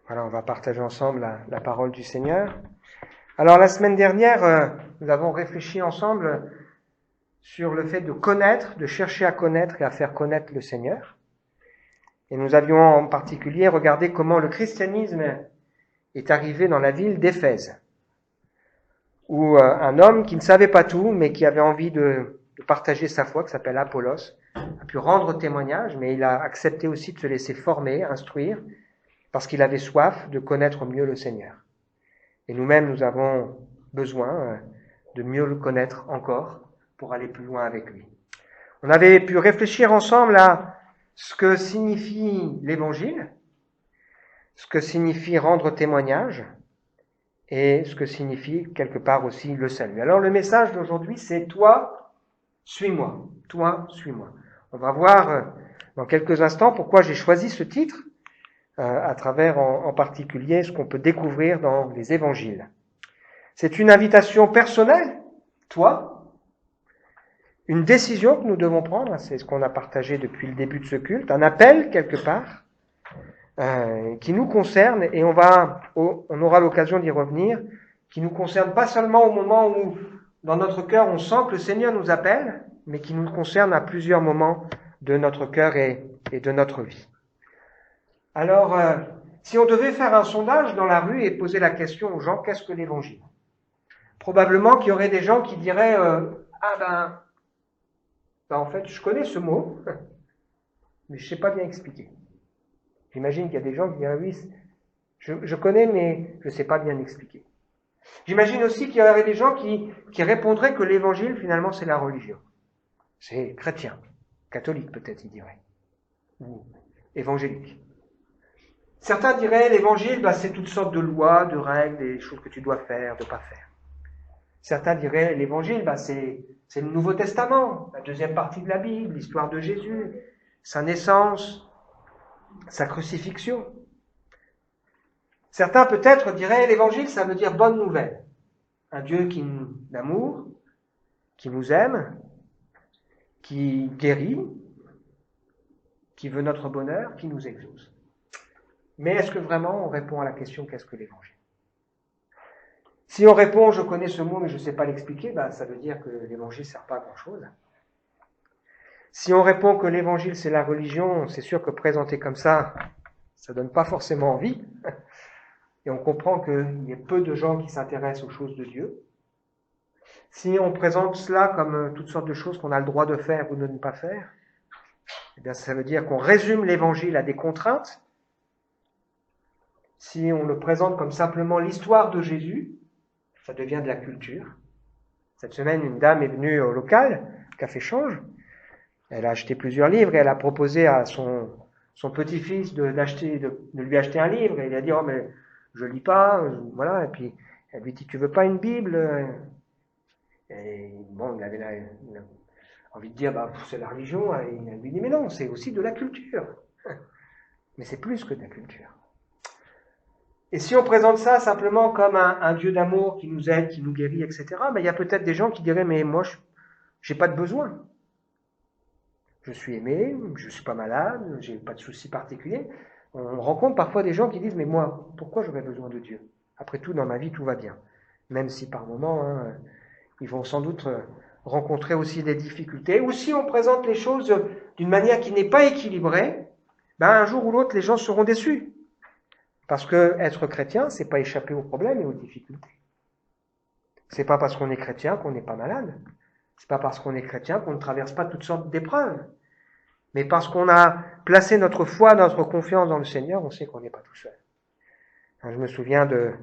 Voilà, on va partager ensemble la parole du Seigneur. Alors la semaine dernière, nous avons réfléchi ensemble sur le fait de connaître, de chercher à connaître et à faire connaître le Seigneur. Et nous avions en particulier regardé comment le christianisme est arrivé dans la ville d'Éphèse, où un homme qui ne savait pas tout, mais qui avait envie de partager sa foi, qui s'appelle Apollos, a pu rendre témoignage, mais il a accepté aussi de se laisser former, instruire, parce qu'il avait soif de connaître mieux le Seigneur. Et nous-mêmes, nous avons besoin de mieux le connaître encore pour aller plus loin avec lui. On avait pu réfléchir ensemble à ce que signifie l'Évangile, ce que signifie rendre témoignage et ce que signifie quelque part aussi le salut. Alors le message d'aujourd'hui, c'est « Toi, suis-moi ». Toi, suis-moi. On va voir dans quelques instants pourquoi j'ai choisi ce titre, à travers en particulier ce qu'on peut découvrir dans les évangiles. C'est une invitation personnelle, toi, une décision que nous devons prendre, c'est ce qu'on a partagé depuis le début de ce culte, un appel quelque part qui nous concerne, et on aura l'occasion d'y revenir, qui nous concerne pas seulement au moment où dans notre cœur on sent que le Seigneur nous appelle, mais qui nous concerne à plusieurs moments de notre cœur et de notre vie. Alors, si on devait faire un sondage dans la rue et poser la question aux gens, qu'est-ce que l'Évangile ? Probablement qu'il y aurait des gens qui diraient en fait, je connais ce mot, mais je ne sais pas bien expliquer. J'imagine qu'il y a des gens qui diraient oui, je connais, mais je ne sais pas bien expliquer. J'imagine aussi qu'il y aurait des gens qui répondraient que l'Évangile, finalement, c'est la religion. C'est chrétien, catholique peut-être, ils diraient, ou évangélique. Certains diraient l'Évangile, c'est toutes sortes de lois, de règles, des choses que tu dois faire, de pas faire. Certains diraient l'Évangile, c'est le Nouveau Testament, la deuxième partie de la Bible, l'histoire de Jésus, sa naissance, sa crucifixion. Certains peut-être diraient l'Évangile, ça veut dire bonne nouvelle. Un Dieu d'amour, qui nous aime, qui guérit, qui veut notre bonheur, qui nous exauce. Mais est-ce que vraiment on répond à la question qu'est-ce que l'Évangile ? Si on répond je connais ce mot mais je ne sais pas l'expliquer, ça veut dire que l'Évangile ne sert pas à grand-chose. Si on répond que l'Évangile c'est la religion, c'est sûr que présenté comme ça ne donne pas forcément envie. Et on comprend qu'il y a peu de gens qui s'intéressent aux choses de Dieu. Si on présente cela comme toutes sortes de choses qu'on a le droit de faire ou de ne pas faire, eh bien ça veut dire qu'on résume l'Évangile à des contraintes. Si on le présente comme simplement l'histoire de Jésus, ça devient de la culture. Cette semaine, une dame est venue au local, Café Change. Elle a acheté plusieurs livres et elle a proposé à son petit-fils de lui acheter un livre. Et il a dit « Oh, mais je lis pas. » Voilà. Et puis, elle lui dit « Tu veux pas une Bible ?» Et bon, il avait envie de dire « C'est la religion. » Et elle lui dit « Mais non, c'est aussi de la culture. » Mais c'est plus que de la culture. Et si on présente ça simplement comme un Dieu d'amour qui nous aide, qui nous guérit, etc., il y a peut-être des gens qui diraient « Mais moi, j'ai pas de besoin. Je suis aimé, je suis pas malade, j'ai pas de soucis particuliers. » On rencontre parfois des gens qui disent « Mais moi, pourquoi j'aurais besoin de Dieu ? Après tout, dans ma vie, tout va bien. » Même si par moments, ils vont sans doute rencontrer aussi des difficultés. Ou si on présente les choses d'une manière qui n'est pas équilibrée, un jour ou l'autre, les gens seront déçus. Parce que être chrétien, c'est pas échapper aux problèmes et aux difficultés. C'est pas parce qu'on est chrétien qu'on n'est pas malade. C'est pas parce qu'on est chrétien qu'on ne traverse pas toutes sortes d'épreuves. Mais parce qu'on a placé notre foi, notre confiance dans le Seigneur, on sait qu'on n'est pas tout seul. Je me souviens de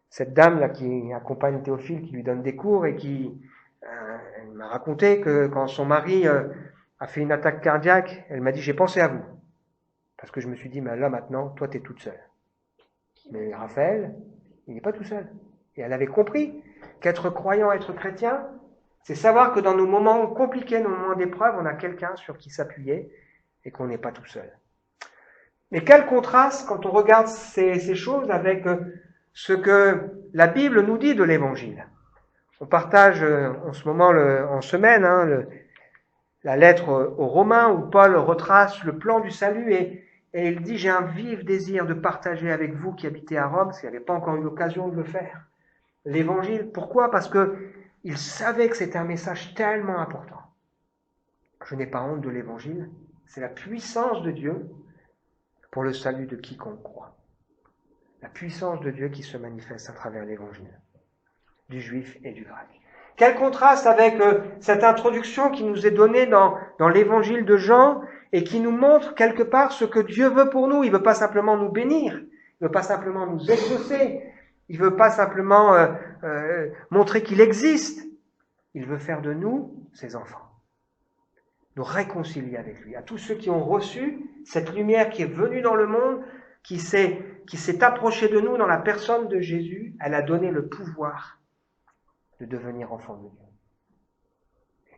cette dame là qui accompagne Théophile, qui lui donne des cours et qui elle m'a raconté que quand son mari a fait une attaque cardiaque, elle m'a dit « J'ai pensé à vous. » Parce que je me suis dit « Mais là maintenant, toi t'es toute seule. » Mais Raphaël, il n'est pas tout seul. Et elle avait compris qu'être croyant, être chrétien, c'est savoir que dans nos moments compliqués, nos moments d'épreuve, on a quelqu'un sur qui s'appuyer et qu'on n'est pas tout seul. Mais quel contraste quand on regarde ces choses avec ce que la Bible nous dit de l'Évangile. On partage en ce moment, en semaine, la lettre aux Romains où Paul retrace le plan du salut et Et il dit, j'ai un vif désir de partager avec vous qui habitez à Rome, parce qu'il n'avait pas encore eu l'occasion de le faire, l'évangile. Pourquoi? Parce qu'il savait que c'était un message tellement important. Je n'ai pas honte de l'évangile. C'est la puissance de Dieu pour le salut de quiconque croit. La puissance de Dieu qui se manifeste à travers l'évangile, du juif et du grec. Quel contraste avec cette introduction qui nous est donnée dans l'évangile de Jean et qui nous montre quelque part ce que Dieu veut pour nous. Il ne veut pas simplement nous bénir, il ne veut pas simplement nous exaucer, il ne veut pas simplement montrer qu'il existe. Il veut faire de nous ses enfants, nous réconcilier avec lui. À tous ceux qui ont reçu cette lumière qui est venue dans le monde, qui s'est approchée de nous dans la personne de Jésus, elle a donné le pouvoir de devenir enfant de Dieu.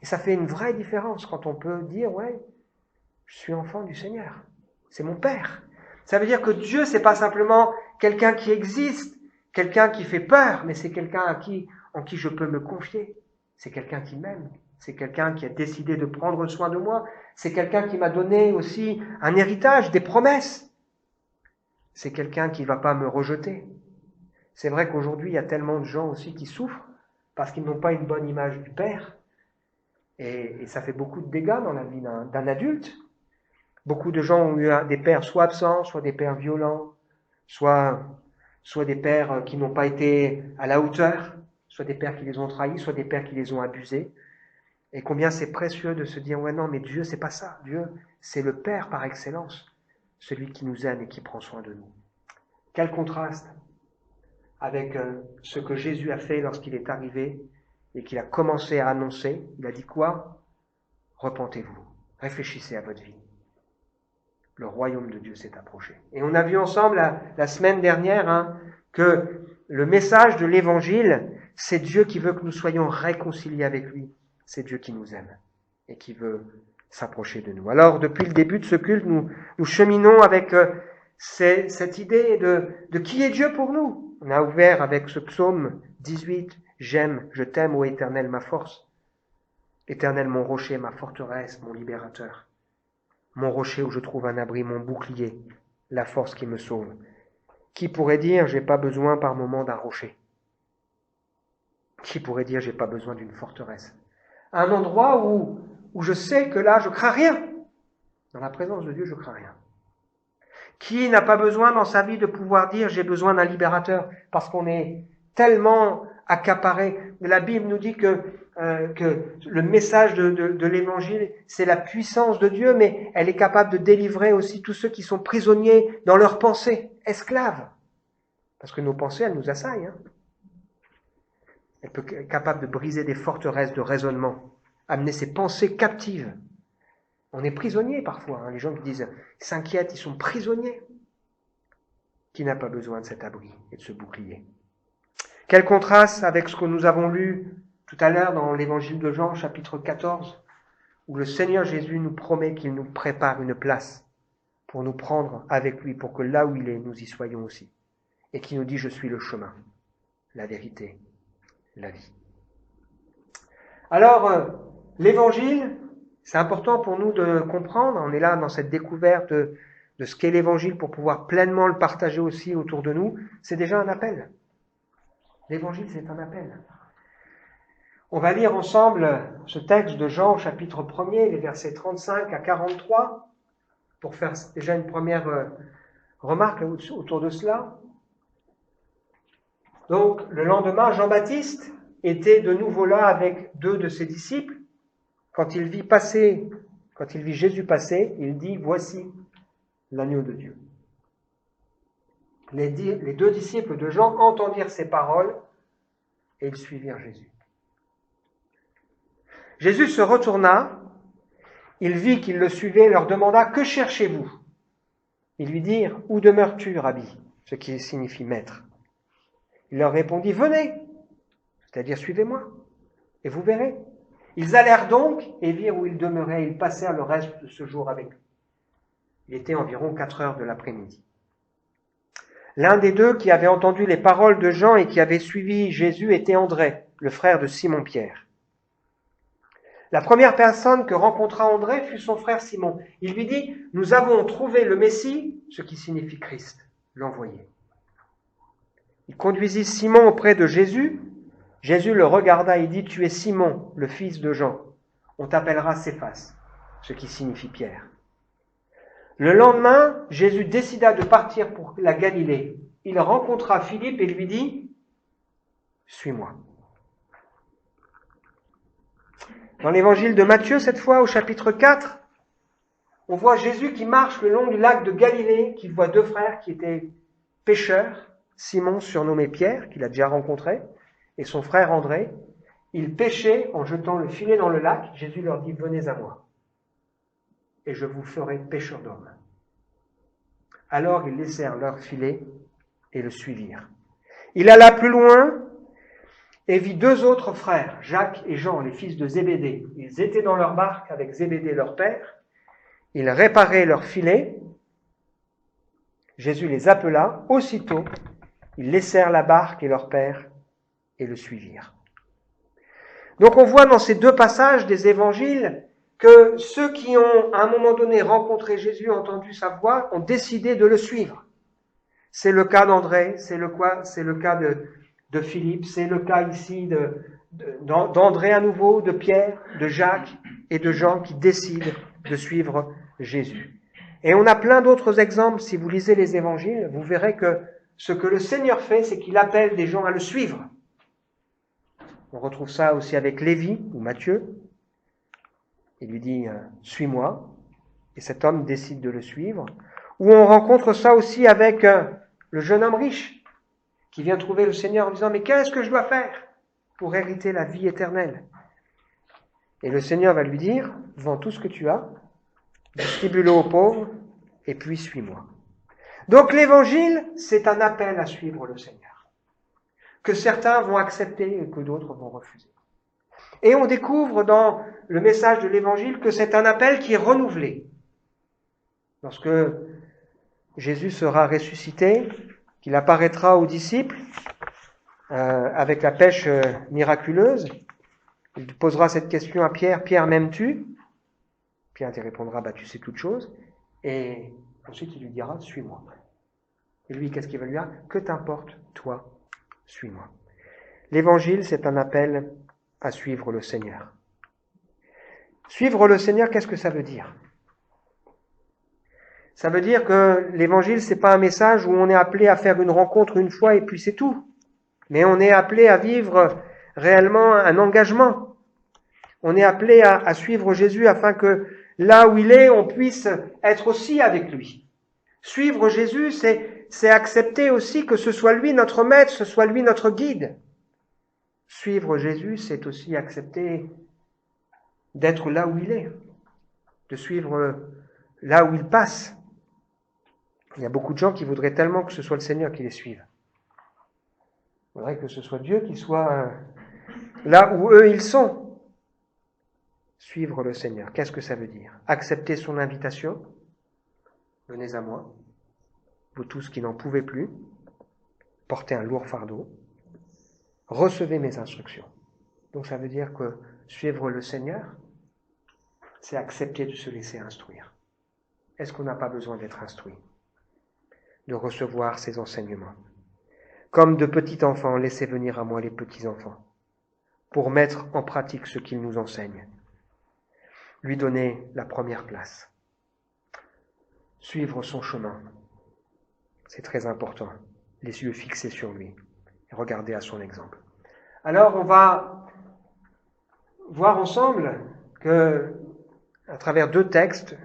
Et ça fait une vraie différence quand on peut dire, ouais, je suis enfant du Seigneur. C'est mon Père. Ça veut dire que Dieu, c'est pas simplement quelqu'un qui existe, quelqu'un qui fait peur, mais c'est quelqu'un en qui je peux me confier. C'est quelqu'un qui m'aime. C'est quelqu'un qui a décidé de prendre soin de moi. C'est quelqu'un qui m'a donné aussi un héritage, des promesses. C'est quelqu'un qui ne va pas me rejeter. C'est vrai qu'aujourd'hui, il y a tellement de gens aussi qui souffrent parce qu'ils n'ont pas une bonne image du Père. Et ça fait beaucoup de dégâts dans la vie d'un adulte. Beaucoup de gens ont eu des pères soit absents, soit des pères violents, soit des pères qui n'ont pas été à la hauteur, soit des pères qui les ont trahis, soit des pères qui les ont abusés. Et combien c'est précieux de se dire, ouais non, mais Dieu, c'est pas ça. Dieu, c'est le Père par excellence, celui qui nous aime et qui prend soin de nous. Quel contraste avec ce que Jésus a fait lorsqu'il est arrivé et qu'il a commencé à annoncer. Il a dit quoi? Repentez-vous, réfléchissez à votre vie. Le royaume de Dieu s'est approché. Et on a vu ensemble la semaine dernière que le message de l'évangile, c'est Dieu qui veut que nous soyons réconciliés avec lui. C'est Dieu qui nous aime et qui veut s'approcher de nous. Alors, depuis le début de ce culte, nous cheminons avec cette idée de qui est Dieu pour nous. On a ouvert avec ce psaume 18, « J'aime, je t'aime, ô Éternel, ma force. Éternel, mon rocher, ma forteresse, mon libérateur. Mon rocher où je trouve un abri, mon bouclier, la force qui me sauve. Qui pourrait dire, j'ai pas besoin par moment d'un rocher? Qui pourrait dire, j'ai pas besoin d'une forteresse? Un endroit où je sais que là, je crains rien. Dans la présence de Dieu, je crains rien. Qui n'a pas besoin dans sa vie de pouvoir dire, j'ai besoin d'un libérateur? Parce qu'on est tellement accaparé. La Bible nous dit que le message de l'évangile, c'est la puissance de Dieu, mais elle est capable de délivrer aussi tous ceux qui sont prisonniers dans leurs pensées, esclaves. Parce que nos pensées, elles nous assaillent. Elle peut être capable de briser des forteresses de raisonnement, amener ses pensées captives. On est prisonnier parfois. Les gens qui disent, ils s'inquiètent, ils sont prisonniers. Qui n'a pas besoin de cet abri et de ce bouclier? Quel contraste avec ce que nous avons lu tout à l'heure dans l'évangile de Jean, chapitre 14, où le Seigneur Jésus nous promet qu'il nous prépare une place pour nous prendre avec lui, pour que là où il est, nous y soyons aussi. Et qui nous dit, je suis le chemin, la vérité, la vie. Alors, l'évangile, c'est important pour nous de comprendre. On est là dans cette découverte de ce qu'est l'évangile pour pouvoir pleinement le partager aussi autour de nous. C'est déjà un appel. L'évangile, c'est un appel. On va lire ensemble ce texte de Jean, chapitre 1er, les versets 35 à 43, pour faire déjà une première remarque autour de cela. Donc, le lendemain, Jean-Baptiste était de nouveau là avec 2 de ses disciples. Quand il vit Jésus passer, il dit, voici l'agneau de Dieu. Les 2 disciples de Jean entendirent ces paroles et ils suivirent Jésus. Jésus se retourna, il vit qu'ils le suivaient et leur demanda, que cherchez-vous? Ils lui dirent, où demeures-tu, Rabbi? Ce qui signifie maître. Il leur répondit, venez, c'est-à-dire suivez-moi, et vous verrez. Ils allèrent donc et virent où il demeurait, ils passèrent le reste de ce jour avec lui. Il était environ 4 heures de l'après-midi. L'un des 2 qui avait entendu les paroles de Jean et qui avait suivi Jésus était André, le frère de Simon-Pierre. La première personne que rencontra André fut son frère Simon. Il lui dit, « Nous avons trouvé le Messie », ce qui signifie Christ, l'envoyé. Il conduisit Simon auprès de Jésus. Jésus le regarda et dit, « Tu es Simon, le fils de Jean. On t'appellera Céphas », ce qui signifie Pierre. Le lendemain, Jésus décida de partir pour la Galilée. Il rencontra Philippe et lui dit, « Suis-moi ». Dans l'évangile de Matthieu, cette fois, au chapitre 4, on voit Jésus qui marche le long du lac de Galilée, qui voit deux frères qui étaient pêcheurs, Simon, surnommé Pierre, qu'il a déjà rencontré, et son frère André. Ils pêchaient en jetant le filet dans le lac. Jésus leur dit, « Venez à moi, et je vous ferai pêcheurs d'hommes. » Alors ils laissèrent leur filet et le suivirent. Il alla plus loin et vit deux autres frères, Jacques et Jean, les fils de Zébédée. Ils étaient dans leur barque avec Zébédée leur père. Ils réparaient leur filet. Jésus les appela. Aussitôt, ils laissèrent la barque et leur père et le suivirent. Donc on voit dans ces deux passages des évangiles que ceux qui ont à un moment donné rencontré Jésus, entendu sa voix, ont décidé de le suivre. C'est le cas d'André, c'est le cas de Philippe, c'est le cas ici d'André à nouveau, de Pierre, de Jacques et de Jean qui décident de suivre Jésus. Et on a plein d'autres exemples. Si vous lisez les évangiles, vous verrez que ce que le Seigneur fait, c'est qu'il appelle des gens à le suivre. On retrouve ça aussi avec Lévi ou Matthieu. Il lui dit « Suis-moi », et cet homme décide de le suivre. Ou on rencontre ça aussi avec le jeune homme riche qui vient trouver le Seigneur en disant « Mais qu'est-ce que je dois faire pour hériter la vie éternelle ?» Et le Seigneur va lui dire « Vends tout ce que tu as, distribue-le aux pauvres, et puis suis-moi. » Donc l'évangile, c'est un appel à suivre le Seigneur, que certains vont accepter et que d'autres vont refuser. Et on découvre dans le message de l'évangile que c'est un appel qui est renouvelé. Lorsque Jésus sera ressuscité, qu'il apparaîtra aux disciples avec la pêche miraculeuse, il posera cette question à Pierre, « Pierre, m'aimes-tu » Pierre te répondra, « Tu sais toutes choses » et ensuite il lui dira, « Suis-moi » Et lui, qu'est-ce qu'il va lui dire ? « Que t'importe, toi, suis-moi » L'évangile, c'est un appel à suivre le Seigneur. Suivre le Seigneur, qu'est-ce que ça veut dire ? Ça veut dire que l'évangile, c'est pas un message où on est appelé à faire une rencontre une fois et puis c'est tout. Mais on est appelé à vivre réellement un engagement. On est appelé à suivre Jésus afin que là où il est, on puisse être aussi avec lui. Suivre Jésus, c'est accepter aussi que ce soit lui notre maître, ce soit lui notre guide. Suivre Jésus, c'est aussi accepter d'être là où il est, de suivre là où il passe. Il y a beaucoup de gens qui voudraient tellement que ce soit le Seigneur qui les suive. Il faudrait que ce soit Dieu qui soit là où eux ils sont. Suivre le Seigneur, qu'est-ce que ça veut dire ? Accepter son invitation. Venez à moi, vous tous qui n'en pouvez plus, portez un lourd fardeau. Recevez mes instructions. Donc ça veut dire que suivre le Seigneur, c'est accepter de se laisser instruire. Est-ce qu'on n'a pas besoin d'être instruit ? De recevoir ses enseignements. Comme de petits enfants, laissez venir à moi les petits enfants, pour mettre en pratique ce qu'il nous enseigne. Lui donner la première place. Suivre son chemin. C'est très important. Les yeux fixés sur lui. Et regarder à son exemple. Alors on va voir ensemble que, à travers 2 textes,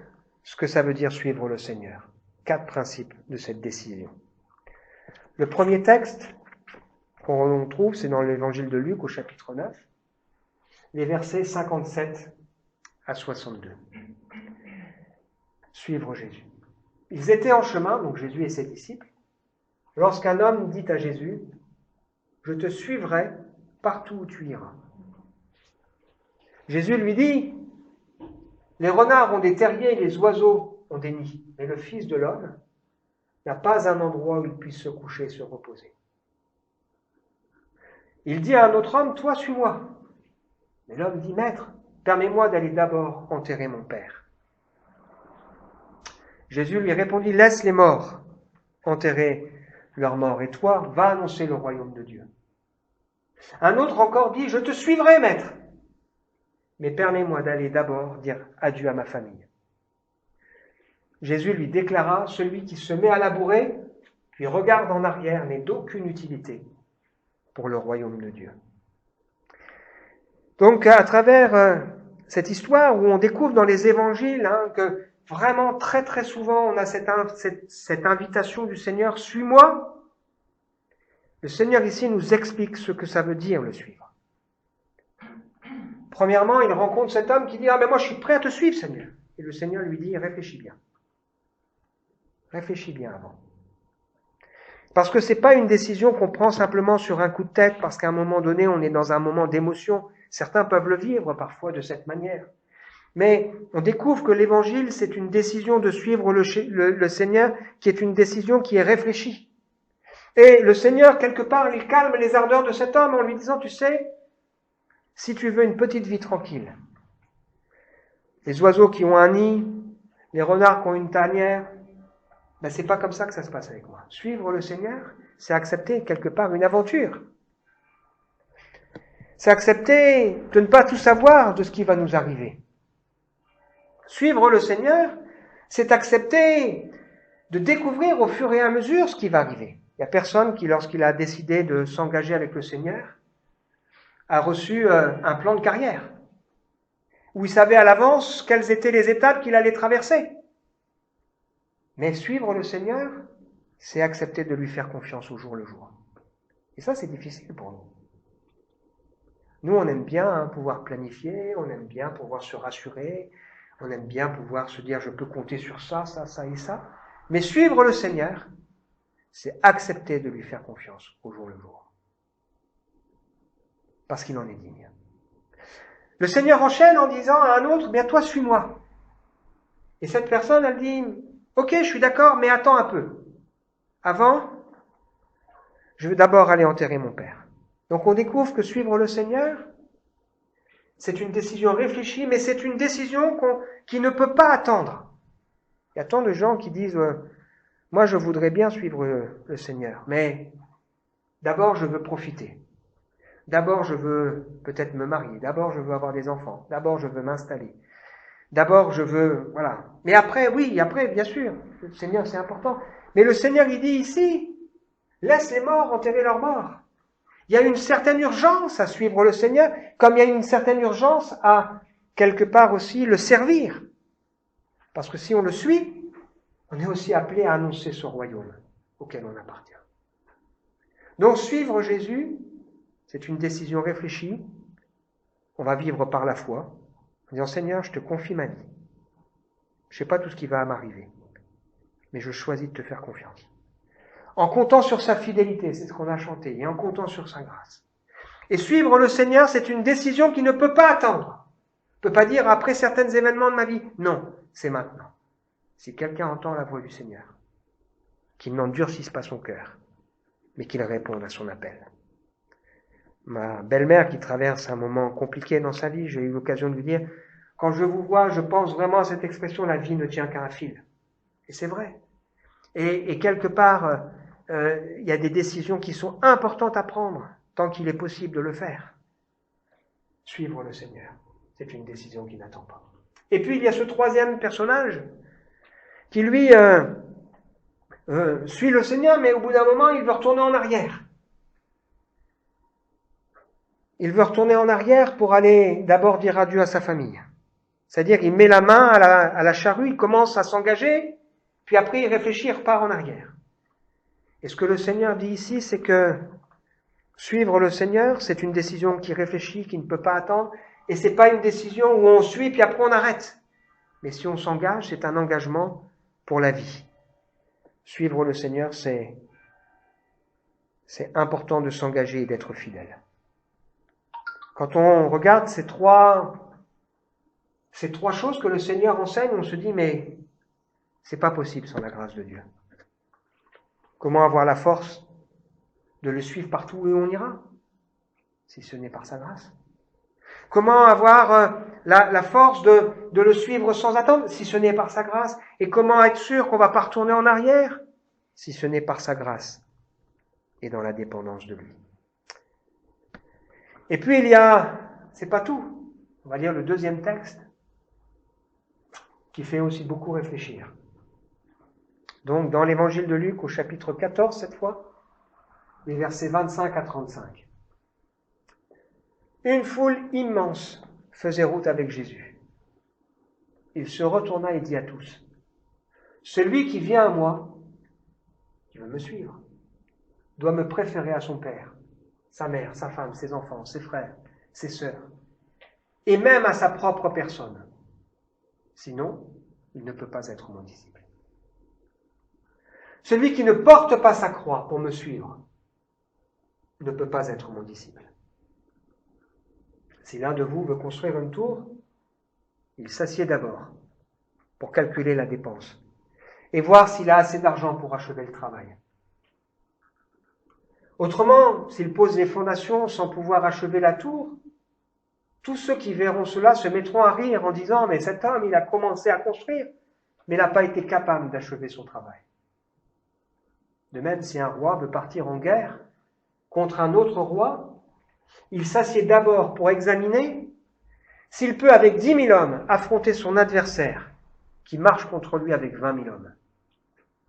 ce que ça veut dire suivre le Seigneur. 4 principes de cette décision. Le premier texte qu'on trouve, c'est dans l'évangile de Luc au chapitre 9, les versets 57 à 62. Suivre Jésus. Ils étaient en chemin, donc Jésus et ses disciples, lorsqu'un homme dit à Jésus, « Je te suivrai partout où tu iras. » Jésus lui dit, « Les renards ont des terriers et les oiseaux ont des nids, mais le Fils de l'homme n'a pas un endroit où il puisse se coucher et se reposer. » Il dit à un autre homme, « Toi, suis-moi. » Mais l'homme dit, « Maître, permets-moi d'aller d'abord enterrer mon père. Jésus lui répondit, laisse les morts enterrer leurs morts, et toi, va annoncer le royaume de Dieu. Un autre encore dit, je te suivrai, maître, mais permets-moi d'aller d'abord dire adieu à ma famille. Jésus lui déclara, celui qui se met à labourer, puis regarde en arrière, n'est d'aucune utilité pour le royaume de Dieu. Donc, à travers cette histoire où on découvre dans les évangiles que vraiment très très souvent on a cette invitation du Seigneur, suis-moi. Le Seigneur ici nous explique ce que ça veut dire le suivre. Premièrement, il rencontre cet homme qui dit, mais moi je suis prêt à te suivre, Seigneur. Et le Seigneur lui dit, réfléchis bien. Réfléchis bien avant. Parce que c'est pas une décision qu'on prend simplement sur un coup de tête, parce qu'à un moment donné, on est dans un moment d'émotion. Certains peuvent le vivre parfois de cette manière. Mais on découvre que l'évangile, c'est une décision de suivre le Seigneur, qui est une décision qui est réfléchie. Et le Seigneur, quelque part, il calme les ardeurs de cet homme en lui disant, tu sais, si tu veux une petite vie tranquille, les oiseaux qui ont un nid, les renards qui ont une tanière, c'est pas comme ça que ça se passe avec moi. Suivre le Seigneur, c'est accepter quelque part une aventure. C'est accepter de ne pas tout savoir de ce qui va nous arriver. Suivre le Seigneur, c'est accepter de découvrir au fur et à mesure ce qui va arriver. Il n'y a personne qui, lorsqu'il a décidé de s'engager avec le Seigneur, a reçu un plan de carrière, où il savait à l'avance quelles étaient les étapes qu'il allait traverser. Mais suivre le Seigneur, c'est accepter de lui faire confiance au jour le jour. Et ça, c'est difficile pour nous. Nous, on aime bien pouvoir planifier, on aime bien pouvoir se rassurer, on aime bien pouvoir se dire, je peux compter sur ça, ça, ça et ça. Mais suivre le Seigneur, c'est accepter de lui faire confiance au jour le jour. Parce qu'il en est digne. Le Seigneur enchaîne en disant à un autre, bien toi, suis-moi. Et cette personne, elle dit, ok, je suis d'accord, mais attends un peu. Avant, je veux d'abord aller enterrer mon père. Donc on découvre que suivre le Seigneur, c'est une décision réfléchie, mais c'est une décision qui ne peut pas attendre. Il y a tant de gens qui disent, moi je voudrais bien suivre le Seigneur, mais d'abord je veux profiter. D'abord je veux peut-être me marier, d'abord je veux avoir des enfants, d'abord je veux m'installer. D'abord je veux, voilà. Mais après, oui, après, bien sûr, le Seigneur c'est important. Mais le Seigneur il dit ici, laisse les morts enterrer leurs morts. Il y a une certaine urgence à suivre le Seigneur, comme il y a une certaine urgence à, quelque part aussi, le servir. Parce que si on le suit, on est aussi appelé à annoncer ce royaume auquel on appartient. Donc suivre Jésus, c'est une décision réfléchie. On va vivre par la foi, en disant Seigneur, je te confie ma vie. Je ne sais pas tout ce qui va m'arriver, mais je choisis de te faire confiance. En comptant sur sa fidélité, c'est ce qu'on a chanté, et en comptant sur sa grâce. Et suivre le Seigneur, c'est une décision qui ne peut pas attendre. On ne peut pas dire après certains événements de ma vie. Non, c'est maintenant. Si quelqu'un entend la voix du Seigneur, qu'il n'endurcisse pas son cœur, mais qu'il réponde à son appel. Ma belle-mère qui traverse un moment compliqué dans sa vie, j'ai eu l'occasion de lui dire, quand je vous vois, je pense vraiment à cette expression, la vie ne tient qu'à un fil. Et c'est vrai. Et quelque part, il y a des décisions qui sont importantes à prendre, tant qu'il est possible de le faire. Suivre le Seigneur, c'est une décision qui n'attend pas. Et puis il y a ce troisième personnage, qui lui suit le Seigneur, mais au bout d'un moment, il veut retourner en arrière. Il veut retourner en arrière pour aller d'abord dire adieu à sa famille. C'est-à-dire, il met la main à la charrue, il commence à s'engager, puis après il réfléchit, il repart en arrière. Et ce que le Seigneur dit ici, c'est que suivre le Seigneur, c'est une décision qui réfléchit, qui ne peut pas attendre, et c'est pas une décision où on suit, puis après on arrête. Mais si on s'engage, c'est un engagement pour la vie. Suivre le Seigneur, c'est important de s'engager et d'être fidèle. Quand on regarde ces trois choses que le Seigneur enseigne, on se dit, mais c'est pas possible sans la grâce de Dieu. Comment avoir la force de le suivre partout où on ira, si ce n'est par sa grâce? Comment avoir la force de le suivre sans attendre, si ce n'est par sa grâce? Et comment être sûr qu'on ne va pas retourner en arrière, si ce n'est par sa grâce et dans la dépendance de lui? Et puis c'est pas tout. On va lire le deuxième texte, qui fait aussi beaucoup réfléchir. Donc, dans l'évangile de Luc, au chapitre 14, cette fois, les versets 25 à 35. Une foule immense faisait route avec Jésus. Il se retourna et dit à tous, « Celui qui vient à moi, qui veut me suivre, doit me préférer à son père, sa mère, sa femme, ses enfants, ses frères, ses sœurs, et même à sa propre personne. Sinon, il ne peut pas être mon disciple. Celui qui ne porte pas sa croix pour me suivre ne peut pas être mon disciple. Si l'un de vous veut construire une tour, il s'assied d'abord pour calculer la dépense et voir s'il a assez d'argent pour achever le travail. Autrement, s'il pose les fondations sans pouvoir achever la tour, tous ceux qui verront cela se mettront à rire en disant « Mais cet homme, il a commencé à construire, mais il n'a pas été capable d'achever son travail. » De même, si un roi veut partir en guerre contre un autre roi, il s'assied d'abord pour examiner s'il peut, avec 10 000 hommes, affronter son adversaire qui marche contre lui avec 20 000 hommes.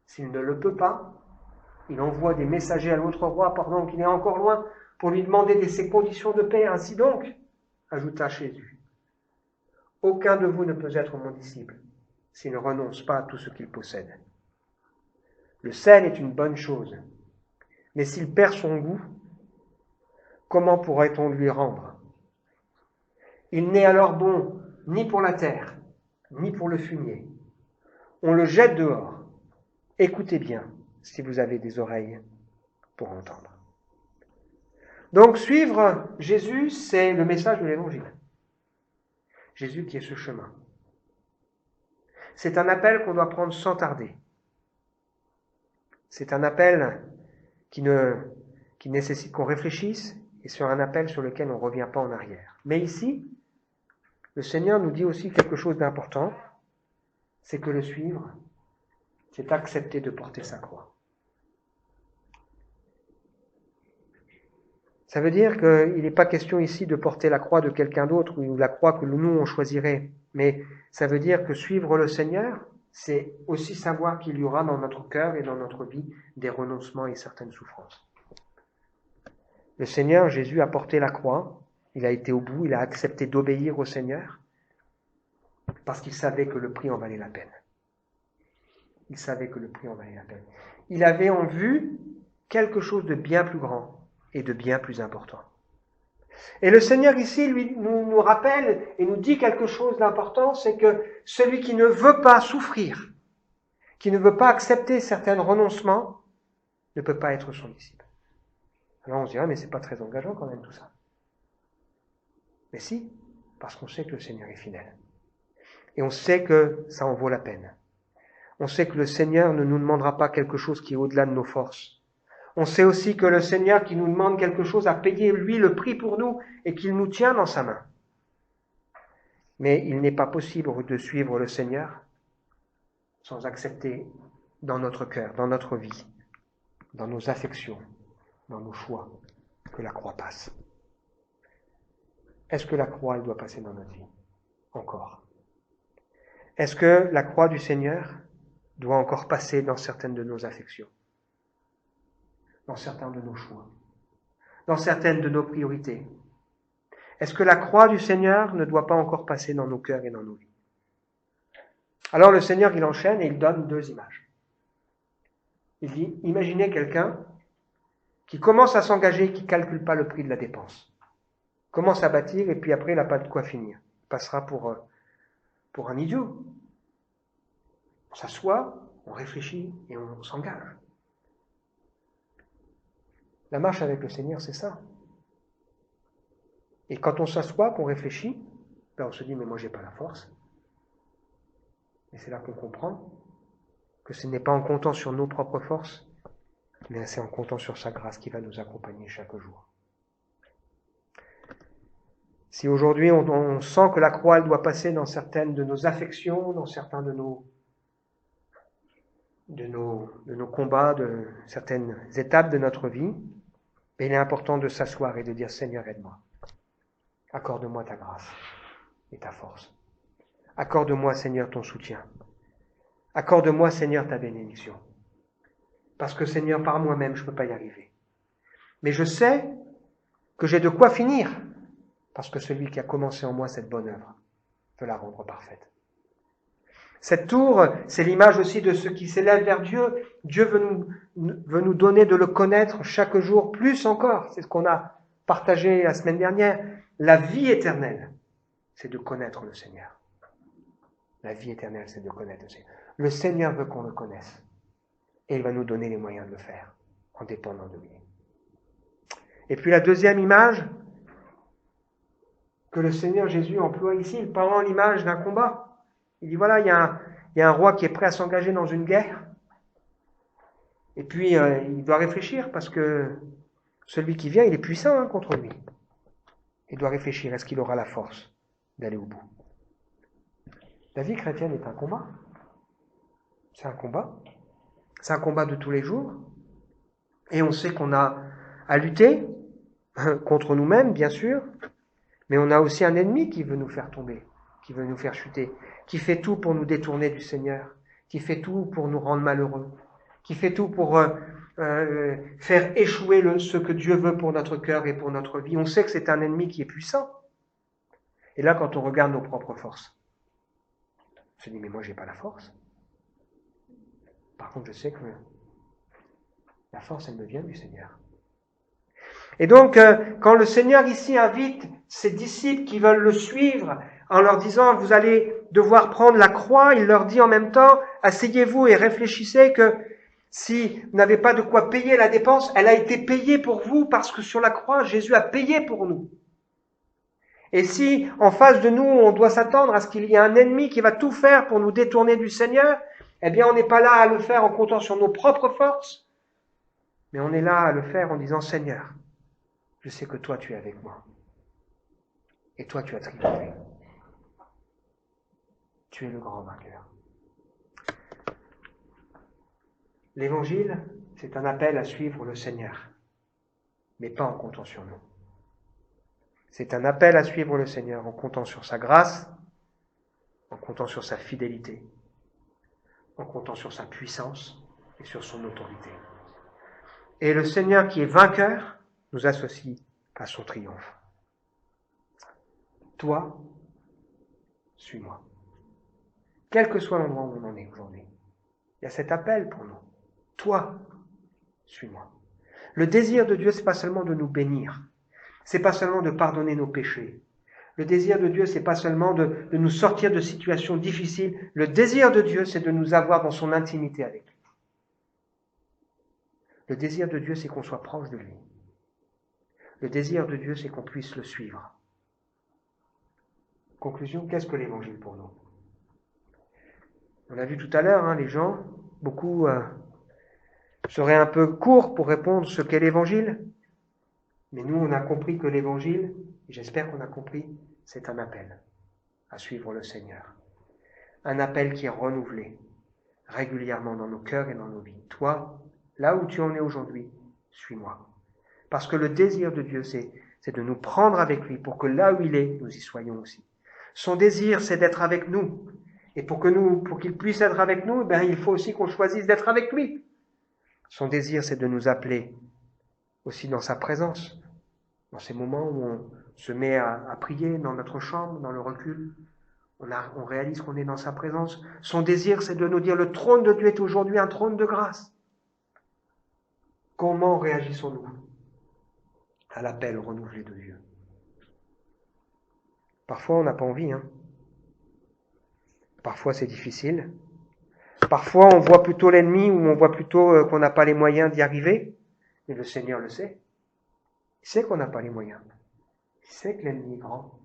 S'il ne le peut pas, il envoie des messagers à l'autre roi pendant qu'il est encore loin pour lui demander ses conditions de paix. Ainsi donc, ajouta Jésus, aucun de vous ne peut être mon disciple s'il ne renonce pas à tout ce qu'il possède. Le sel est une bonne chose, mais s'il perd son goût, comment pourrait-on lui rendre? Il n'est alors bon ni pour la terre, ni pour le fumier. On le jette dehors. Écoutez bien, si vous avez des oreilles pour entendre. Donc, suivre Jésus, c'est le message de l'Évangile. Jésus qui est ce chemin. C'est un appel qu'on doit prendre sans tarder. C'est un appel qui nécessite qu'on réfléchisse et sur un appel sur lequel on ne revient pas en arrière. Mais ici, le Seigneur nous dit aussi quelque chose d'important, c'est que le suivre, c'est accepter de porter sa croix. Ça veut dire qu'il n'est pas question ici de porter la croix de quelqu'un d'autre ou la croix que nous, on choisirait. Mais ça veut dire que suivre le Seigneur, c'est aussi savoir qu'il y aura dans notre cœur et dans notre vie des renoncements et certaines souffrances. Le Seigneur, Jésus, a porté la croix. Il a été au bout, il a accepté d'obéir au Seigneur parce qu'il savait que le prix en valait la peine. Il savait que le prix en valait la peine. Il avait en vue quelque chose de bien plus grand et de bien plus important. Et le Seigneur ici nous rappelle et nous dit quelque chose d'important, c'est que celui qui ne veut pas souffrir, qui ne veut pas accepter certains renoncements, ne peut pas être son disciple. Alors on se dirait, mais c'est pas très engageant quand même tout ça. Mais si, parce qu'on sait que le Seigneur est fidèle. Et on sait que ça en vaut la peine. On sait que le Seigneur ne nous demandera pas quelque chose qui est au-delà de nos forces. On sait aussi que le Seigneur qui nous demande quelque chose a payé, lui, le prix pour nous et qu'il nous tient dans sa main. Mais il n'est pas possible de suivre le Seigneur sans accepter dans notre cœur, dans notre vie, dans nos affections, dans nos choix, que la croix passe. Est-ce que la croix, elle doit passer dans notre vie? Encore. Est-ce que la croix du Seigneur doit encore passer dans certaines de nos affections, dans certains de nos choix, dans certaines de nos priorités? Est-ce que la croix du Seigneur ne doit pas encore passer dans nos cœurs et dans nos vies? Alors le Seigneur, il enchaîne et il donne 2 images. Il dit, imaginez quelqu'un qui commence à s'engager, qui ne calcule pas le prix de la dépense. Commence à bâtir et puis après, il n'a pas de quoi finir. Il passera pour un idiot. On s'assoit, on réfléchit et on s'engage. La marche avec le Seigneur, c'est ça. Et quand on s'assoit, qu'on réfléchit, on se dit, mais moi, j'ai pas la force. Et c'est là qu'on comprend que ce n'est pas en comptant sur nos propres forces, mais c'est en comptant sur sa grâce qui va nous accompagner chaque jour. Si aujourd'hui on sent que la croix elle doit passer dans certaines de nos affections, dans certains de nos combats, de certaines étapes de notre vie, il est important de s'asseoir et de dire Seigneur, aide-moi. Accorde-moi ta grâce et ta force. Accorde-moi, Seigneur, ton soutien. Accorde-moi, Seigneur, ta bénédiction. Parce que, Seigneur, par moi-même, je ne peux pas y arriver. Mais je sais que j'ai de quoi finir, parce que celui qui a commencé en moi cette bonne œuvre veut la rendre parfaite. Cette tour, c'est l'image aussi de ceux qui s'élèvent vers Dieu. Dieu veut nous donner de le connaître chaque jour, plus encore. C'est ce qu'on a partagé la semaine dernière. La vie éternelle, c'est de connaître le Seigneur. La vie éternelle, c'est de connaître le Seigneur. Le Seigneur veut qu'on le connaisse. Et il va nous donner les moyens de le faire, en dépendant de lui. Et puis la deuxième image que le Seigneur Jésus emploie ici, il prend l'image d'un combat. Il dit voilà, il y a un roi qui est prêt à s'engager dans une guerre. Et puis il doit réfléchir parce que celui qui vient, il est puissant contre lui. Il doit réfléchir, est-ce qu'il aura la force d'aller au bout? La vie chrétienne est un combat. C'est un combat. C'est un combat de tous les jours. Et on sait qu'on a à lutter contre nous-mêmes, bien sûr, mais on a aussi un ennemi qui veut nous faire tomber, qui veut nous faire chuter, qui fait tout pour nous détourner du Seigneur, qui fait tout pour nous rendre malheureux, qui fait tout pour faire échouer ce que Dieu veut pour notre cœur et pour notre vie. On sait que c'est un ennemi qui est puissant. Et là, quand on regarde nos propres forces, on se dit, mais moi, j'ai pas la force. Par contre, je sais que la force, elle me vient du Seigneur. Et donc, quand le Seigneur ici invite ses disciples qui veulent le suivre, en leur disant, vous allez devoir prendre la croix, il leur dit en même temps, asseyez-vous et réfléchissez que si vous n'avez pas de quoi payer la dépense, elle a été payée pour vous parce que sur la croix, Jésus a payé pour nous. Et si, en face de nous, on doit s'attendre à ce qu'il y ait un ennemi qui va tout faire pour nous détourner du Seigneur, eh bien, on n'est pas là à le faire en comptant sur nos propres forces, mais on est là à le faire en disant, Seigneur, je sais que toi, tu es avec moi. Et toi, tu as triomphé. Tu es le grand vainqueur. L'évangile, c'est un appel à suivre le Seigneur, mais pas en comptant sur nous. C'est un appel à suivre le Seigneur en comptant sur sa grâce, en comptant sur sa fidélité, en comptant sur sa puissance et sur son autorité. Et le Seigneur qui est vainqueur nous associe à son triomphe. Toi, suis-moi. Quel que soit l'endroit où on en est aujourd'hui, il y a cet appel pour nous. Toi, suis-moi. Le désir de Dieu, c'est pas seulement de nous bénir. C'est pas seulement de pardonner nos péchés. Le désir de Dieu, c'est pas seulement de nous sortir de situations difficiles. Le désir de Dieu, c'est de nous avoir dans son intimité avec lui. Le désir de Dieu, c'est qu'on soit proche de lui. Le désir de Dieu, c'est qu'on puisse le suivre. Conclusion, qu'est-ce que l'évangile pour nous? On a vu tout à l'heure, les gens, beaucoup seraient un peu courts pour répondre ce qu'est l'évangile. Mais nous, on a compris que l'évangile, et j'espère qu'on a compris, c'est un appel à suivre le Seigneur. Un appel qui est renouvelé régulièrement dans nos cœurs et dans nos vies. Toi, là où tu en es aujourd'hui, suis-moi. Parce que le désir de Dieu, c'est de nous prendre avec lui pour que là où il est, nous y soyons aussi. Son désir, c'est d'être avec nous. Et pour qu'il puisse être avec nous, il faut aussi qu'on choisisse d'être avec lui. Son désir, c'est de nous appeler aussi dans sa présence, dans ces moments où on se met à prier dans notre chambre, dans le recul. On réalise qu'on est dans sa présence. Son désir, c'est de nous dire, le trône de Dieu est aujourd'hui un trône de grâce. Comment réagissons-nous à l'appel renouvelé de Dieu? Parfois, on n'a pas envie. Parfois, c'est difficile. Parfois, on voit plutôt l'ennemi ou on voit plutôt qu'on n'a pas les moyens d'y arriver. Mais le Seigneur le sait. Il sait qu'on n'a pas les moyens. Il sait que l'ennemi est grand.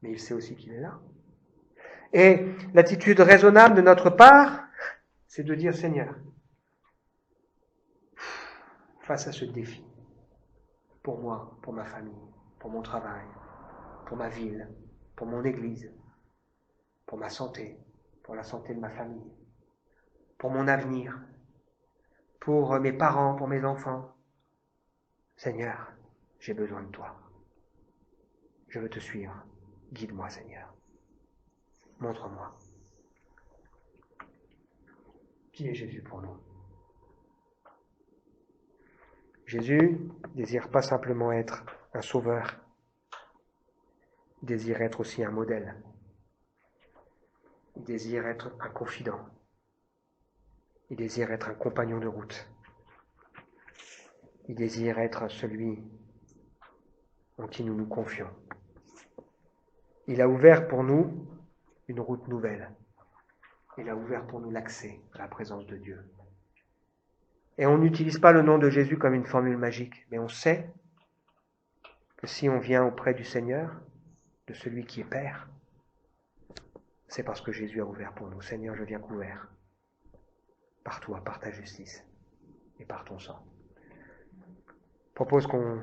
Mais il sait aussi qu'il est là. Et l'attitude raisonnable de notre part, c'est de dire, Seigneur, face à ce défi, pour moi, pour ma famille, pour mon travail, pour ma ville, pour mon Église, pour ma santé, pour la santé de ma famille, pour mon avenir, pour mes parents, pour mes enfants. Seigneur, j'ai besoin de toi. Je veux te suivre. Guide-moi, Seigneur. Montre-moi. Qui est Jésus pour nous? Jésus désire pas simplement être un sauveur, il désire être aussi un modèle. Il désire être un confident. Il désire être un compagnon de route. Il désire être celui en qui nous nous confions. Il a ouvert pour nous une route nouvelle. Il a ouvert pour nous l'accès à la présence de Dieu. Et on n'utilise pas le nom de Jésus comme une formule magique, mais on sait que si on vient auprès du Seigneur, de celui qui est Père, c'est parce que Jésus a ouvert pour nous. Seigneur, je viens couvert par toi, par ta justice et par ton sang. Je propose qu'on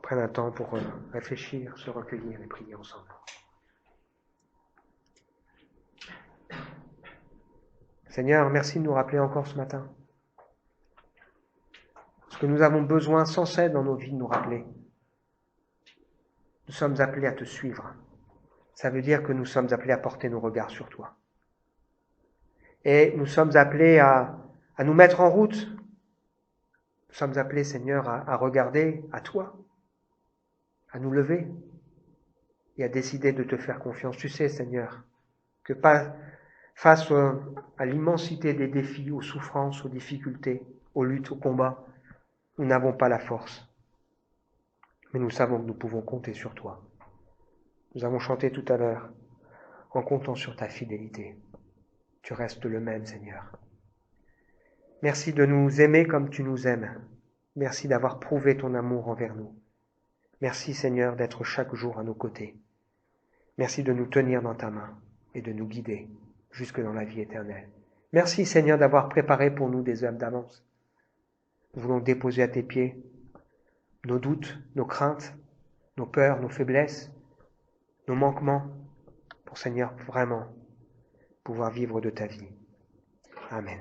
prenne un temps pour réfléchir, se recueillir et prier ensemble. Seigneur, merci de nous rappeler encore ce matin ce que nous avons besoin sans cesse dans nos vies de nous rappeler. Nous sommes appelés à te suivre. Ça veut dire que nous sommes appelés à porter nos regards sur toi. Et nous sommes appelés à nous mettre en route. Nous sommes appelés, Seigneur, à regarder à toi, à nous lever et à décider de te faire confiance. Tu sais, Seigneur, que face à l'immensité des défis, aux souffrances, aux difficultés, aux luttes, aux combats, nous n'avons pas la force. Mais nous savons que nous pouvons compter sur toi. Nous avons chanté tout à l'heure, en comptant sur ta fidélité. Tu restes le même, Seigneur. Merci de nous aimer comme tu nous aimes. Merci d'avoir prouvé ton amour envers nous. Merci, Seigneur, d'être chaque jour à nos côtés. Merci de nous tenir dans ta main et de nous guider jusque dans la vie éternelle. Merci, Seigneur, d'avoir préparé pour nous des œuvres d'avance. Nous voulons déposer à tes pieds nos doutes, nos craintes, nos peurs, nos faiblesses, nos manquements, pour, Seigneur, vraiment pouvoir vivre de ta vie. Amen.